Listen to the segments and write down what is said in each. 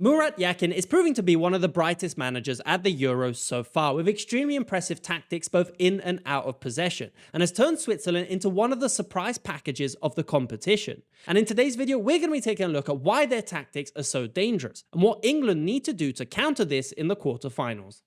Murat Yakin is proving to be one of the brightest managers at the Euros so far, with extremely impressive tactics both in and out of possession, and has turned Switzerland into one of the surprise packages of the competition. And in today's video, we're going to be taking a look at why their tactics are so dangerous, and what England need to do to counter this in the quarterfinals.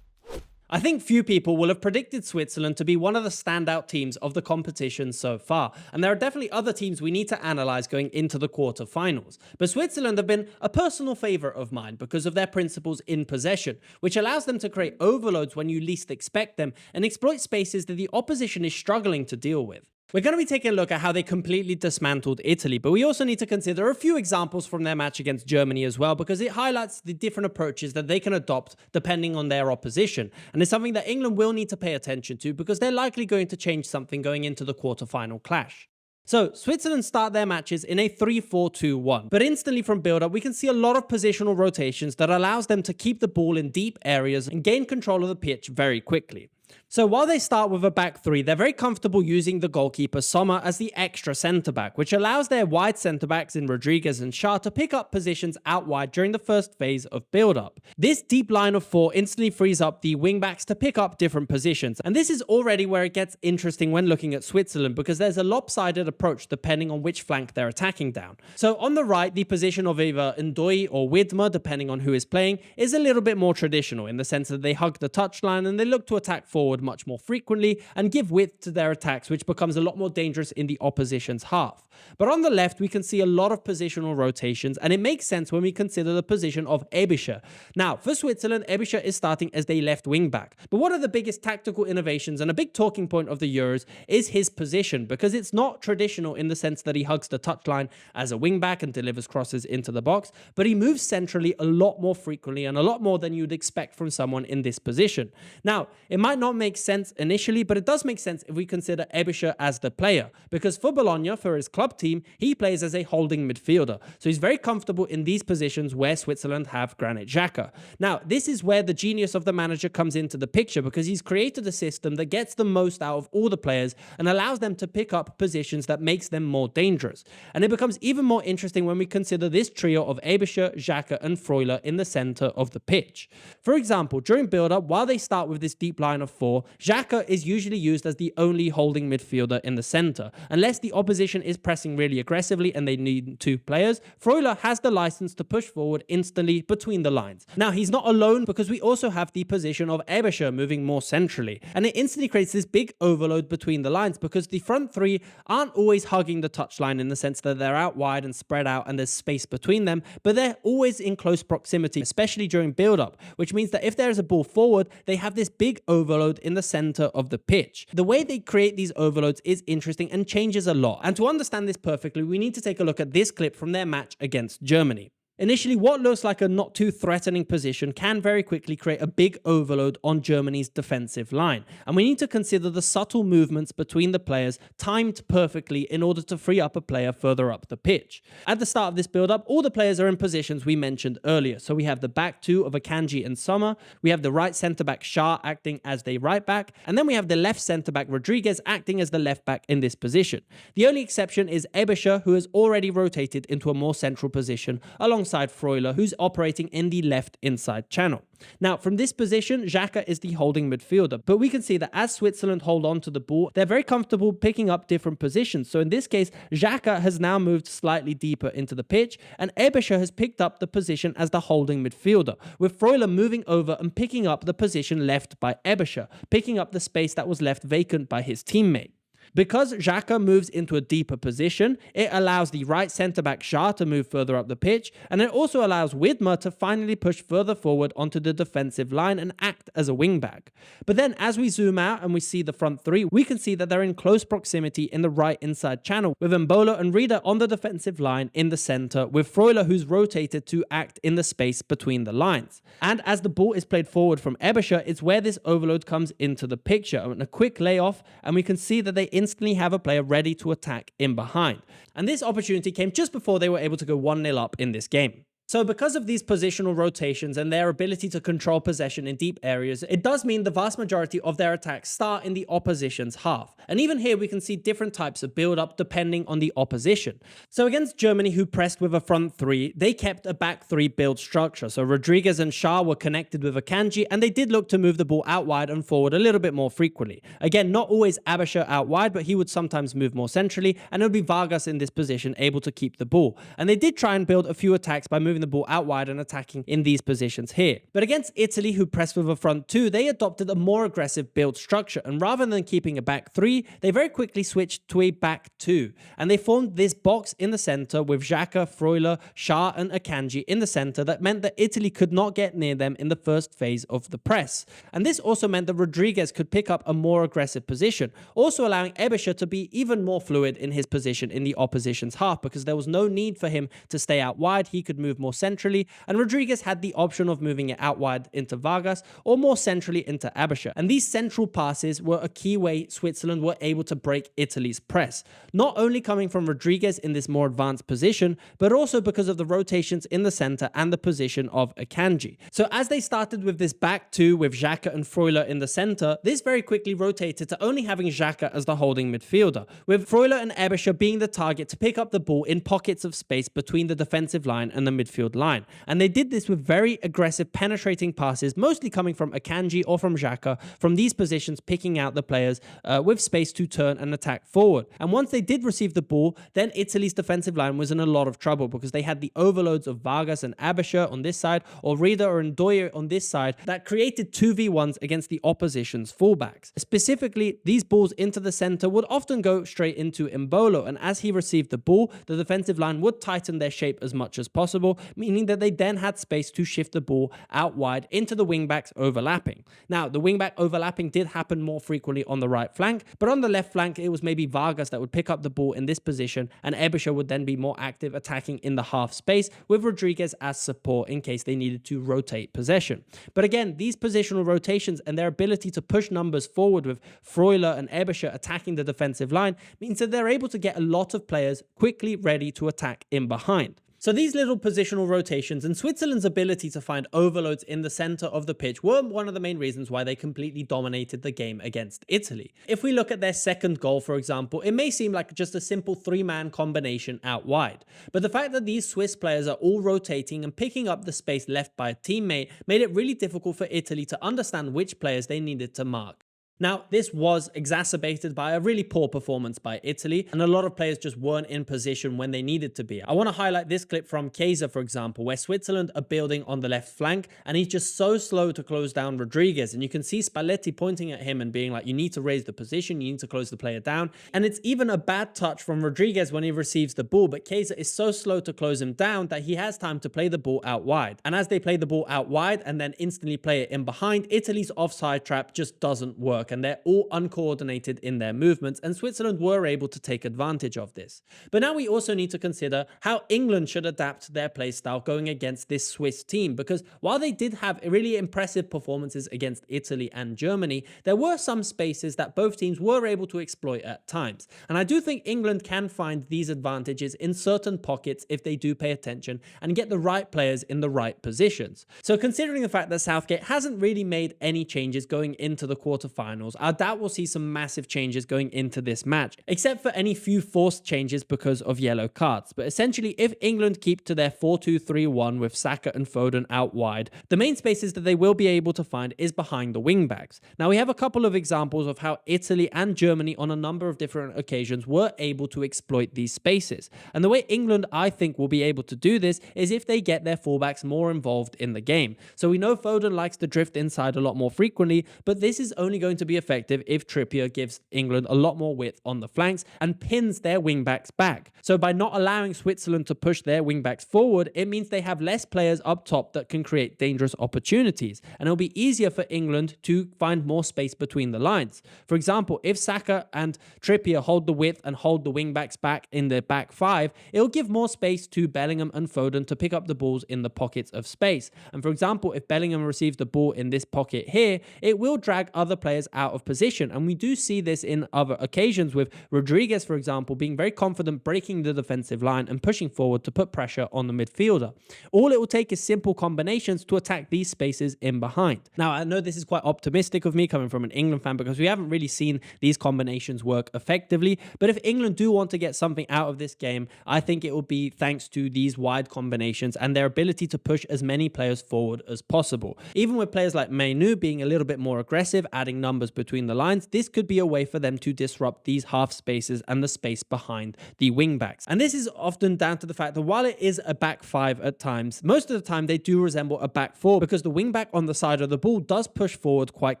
I think few people will have predicted Switzerland to be one of the standout teams of the competition so far, and there are definitely other teams we need to analyse going into the quarterfinals. But Switzerland have been a personal favourite of mine because of their principles in possession, which allows them to create overloads when you least expect them and exploit spaces that the opposition is struggling to deal with. We're going to be taking a look at how they completely dismantled Italy, but we also need to consider a few examples from their match against Germany as well, because it highlights the different approaches that they can adopt depending on their opposition. And it's something that England will need to pay attention to because they're likely going to change something going into the quarterfinal clash. So, Switzerland start their matches in a 3-4-2-1, but instantly from build-up we can see a lot of positional rotations that allows them to keep the ball in deep areas and gain control of the pitch very quickly. So while they start with a back three, they're very comfortable using the goalkeeper Sommer as the extra centre-back, which allows their wide centre-backs in Rodriguez and Schär to pick up positions out wide during the first phase of build-up. This deep line of four instantly frees up the wing-backs to pick up different positions, and this is already where it gets interesting when looking at Switzerland, because there's a lopsided approach depending on which flank they're attacking down. So on the right, the position of either Ndoi or Widmer, depending on who is playing, is a little bit more traditional in the sense that they hug the touchline and they look to attack forward much more frequently and give width to their attacks, which becomes a lot more dangerous in the opposition's half. But on the left, we can see a lot of positional rotations, and it makes sense when we consider the position of Aebischer. Now, for Switzerland, Aebischer is starting as their left wing back. But one of the biggest tactical innovations and a big talking point of the Euros is his position, because it's not traditional in the sense that he hugs the touchline as a wing back and delivers crosses into the box, but he moves centrally a lot more frequently and a lot more than you'd expect from someone in this position. Now, it might not make sense initially, but it does make sense if we consider Aebischer as the player, because for Bologna, for his club team, he plays as a holding midfielder, so he's very comfortable in these positions where Switzerland have Granit Xhaka. Now, this is where the genius of the manager comes into the picture, because he's created a system that gets the most out of all the players and allows them to pick up positions that makes them more dangerous. And it becomes even more interesting when we consider this trio of Aebischer, Xhaka and Freuler in the center of the pitch. For example, during build-up, while they start with this deep line of four, Xhaka is usually used as the only holding midfielder in the center. Unless the opposition is pressing really aggressively and they need two players, Freuler has the license to push forward instantly between the lines. Now, he's not alone, because we also have the position of Aebischer moving more centrally, and it instantly creates this big overload between the lines, because the front three aren't always hugging the touchline in the sense that they're out wide and spread out and there's space between them, but they're always in close proximity, especially during build-up, which means that if there is a ball forward, they have this big overload in the center of the pitch. The way they create these overloads is interesting and changes a lot, and to understand this perfectly, we need to take a look at this clip from their match against Germany. Initially, what looks like a not too threatening position can very quickly create a big overload on Germany's defensive line. And we need to consider the subtle movements between the players timed perfectly in order to free up a player further up the pitch. At the start of this build-up, all the players are in positions we mentioned earlier. So we have the back two of Akanji and Sommer, we have the right centre-back Schär acting as the right back, and then we have the left centre-back Rodriguez acting as the left back in this position. The only exception is Aebischer, who has already rotated into a more central position alongside Freuler, who's operating in the left inside channel. Now, from this position, Xhaka is the holding midfielder, but we can see that as Switzerland hold on to the ball, they're very comfortable picking up different positions. So in this case, Xhaka has now moved slightly deeper into the pitch, and Aebischer has picked up the position as the holding midfielder, with Freuler moving over and picking up the position left by Aebischer, picking up the space that was left vacant by his teammate. Because Xhaka moves into a deeper position, it allows the right centre-back Schär to move further up the pitch, and it also allows Widmer to finally push further forward onto the defensive line and act as a wing-back. But then as we zoom out and we see the front three, we can see that they're in close proximity in the right inside channel, with Mbolo and Rieder on the defensive line in the centre, with Freuler who's rotated to act in the space between the lines. And as the ball is played forward from Aebischer, it's where this overload comes into the picture, and a quick layoff, and we can see that they instantly have a player ready to attack in behind. And this opportunity came just before they were able to go 1-0 up in this game. So because of these positional rotations and their ability to control possession in deep areas, it does mean the vast majority of their attacks start in the opposition's half. And even here we can see different types of build-up depending on the opposition. So against Germany, who pressed with a front three, they kept a back three build structure. So Rodriguez and Schär were connected with Akanji, and they did look to move the ball out wide and forward a little bit more frequently. Again, not always Aebischer out wide, but he would sometimes move more centrally, and it would be Vargas in this position able to keep the ball. And they did try and build a few attacks by moving the ball out wide and attacking in these positions here. But against Italy, who pressed with a front two, they adopted a more aggressive build structure, and rather than keeping a back three, they very quickly switched to a back two, and they formed this box in the center with Xhaka, Freuler, Schär and Akanji in the center that meant that Italy could not get near them in the first phase of the press. And this also meant that Rodriguez could pick up a more aggressive position, also allowing Aebischer to be even more fluid in his position in the opposition's half, because there was no need for him to stay out wide. He could move more centrally, and Rodriguez had the option of moving it out wide into Vargas or more centrally into Aebischer. And these central passes were a key way Switzerland were able to break Italy's press, not only coming from Rodriguez in this more advanced position, but also because of the rotations in the center and the position of Akanji. So as they started with this back two with Xhaka and Freuler in the center, this very quickly rotated to only having Xhaka as the holding midfielder, with Freuler and Aebischer being the target to pick up the ball in pockets of space between the defensive line and the midfield line. And they did this with very aggressive penetrating passes, mostly coming from Akanji or from Xhaka, from these positions picking out the players with space to turn and attack forward. And once they did receive the ball, then Italy's defensive line was in a lot of trouble because they had the overloads of Vargas and Aebischer on this side, or Rieder or Ndoye on this side, that created 2v1s against the opposition's fullbacks. Specifically, these balls into the center would often go straight into Embolo, and as he received the ball, the defensive line would tighten their shape as much as possible, meaning that they then had space to shift the ball out wide into the wingbacks overlapping. Now, the wingback overlapping did happen more frequently on the right flank, but on the left flank, it was maybe Vargas that would pick up the ball in this position, and Aebischer would then be more active attacking in the half space, with Rodriguez as support in case they needed to rotate possession. But again, these positional rotations and their ability to push numbers forward with Freuler and Aebischer attacking the defensive line means that they're able to get a lot of players quickly ready to attack in behind. So these little positional rotations and Switzerland's ability to find overloads in the center of the pitch were one of the main reasons why they completely dominated the game against Italy. If we look at their second goal, for example, it may seem like just a simple three-man combination out wide. But the fact that these Swiss players are all rotating and picking up the space left by a teammate made it really difficult for Italy to understand which players they needed to mark. Now, this was exacerbated by a really poor performance by Italy, and a lot of players just weren't in position when they needed to be. I want to highlight this clip from Kaiser, for example, where Switzerland are building on the left flank, and he's just so slow to close down Rodriguez, and you can see Spalletti pointing at him and being like, you need to raise the position, you need to close the player down, and it's even a bad touch from Rodriguez when he receives the ball, but Kaiser is so slow to close him down that he has time to play the ball out wide. And as they play the ball out wide and then instantly play it in behind, Italy's offside trap just doesn't work, and they're all uncoordinated in their movements, and Switzerland were able to take advantage of this. But now we also need to consider how England should adapt their play style going against this Swiss team, because while they did have really impressive performances against Italy and Germany, there were some spaces that both teams were able to exploit at times. And I do think England can find these advantages in certain pockets if they do pay attention and get the right players in the right positions. So considering the fact that Southgate hasn't really made any changes going into the quarterfinals, I doubt we'll see some massive changes going into this match, except for any few forced changes because of yellow cards. But essentially, if England keep to their 4-2-3-1 with Saka and Foden out wide, the main spaces that they will be able to find is behind the wingbacks. Now, we have a couple of examples of how Italy and Germany on a number of different occasions were able to exploit these spaces. And the way England, I think, will be able to do this is if they get their fullbacks more involved in the game. So we know Foden likes to drift inside a lot more frequently, but this is only going to be effective if Trippier gives England a lot more width on the flanks and pins their wingbacks back. So by not allowing Switzerland to push their wingbacks forward, it means they have less players up top that can create dangerous opportunities, and it'll be easier for England to find more space between the lines. For example, if Saka and Trippier hold the width and hold the wingbacks back in their back five, it'll give more space to Bellingham and Foden to pick up the balls in the pockets of space. And for example, if Bellingham receives the ball in this pocket here, it will drag other players out of position. And we do see this in other occasions with Rodriguez, for example, being very confident breaking the defensive line and pushing forward to put pressure on the midfielder. All it will take is simple combinations to attack these spaces in behind. Now, I know this is quite optimistic of me coming from an England fan because we haven't really seen these combinations work effectively. But if England do want to get something out of this game, I think it will be thanks to these wide combinations and their ability to push as many players forward as possible. Even with players like Mainoo being a little bit more aggressive, adding numbers between the lines, this could be a way for them to disrupt these half spaces and the space behind the wing backs. And this is often down to the fact that while it is a back five at times, most of the time they do resemble a back four because the wing back on the side of the ball does push forward quite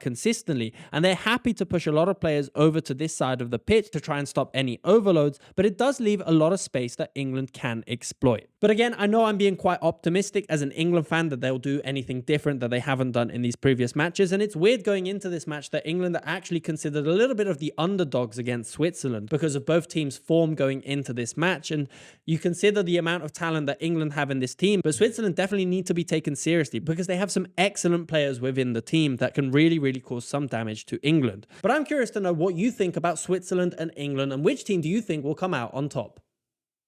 consistently, and they're happy to push a lot of players over to this side of the pitch to try and stop any overloads, but it does leave a lot of space that England can exploit. But again, I know I'm being quite optimistic as an England fan that they'll do anything different that they haven't done in these previous matches, and it's weird going into this match that England are actually considered a little bit of the underdogs against Switzerland because of both teams' form going into this match, and you consider the amount of talent that England have in this team, but Switzerland definitely need to be taken seriously because they have some excellent players within the team that can really cause some damage to England. But I'm curious to know what you think about Switzerland and England, and which team do you think will come out on top?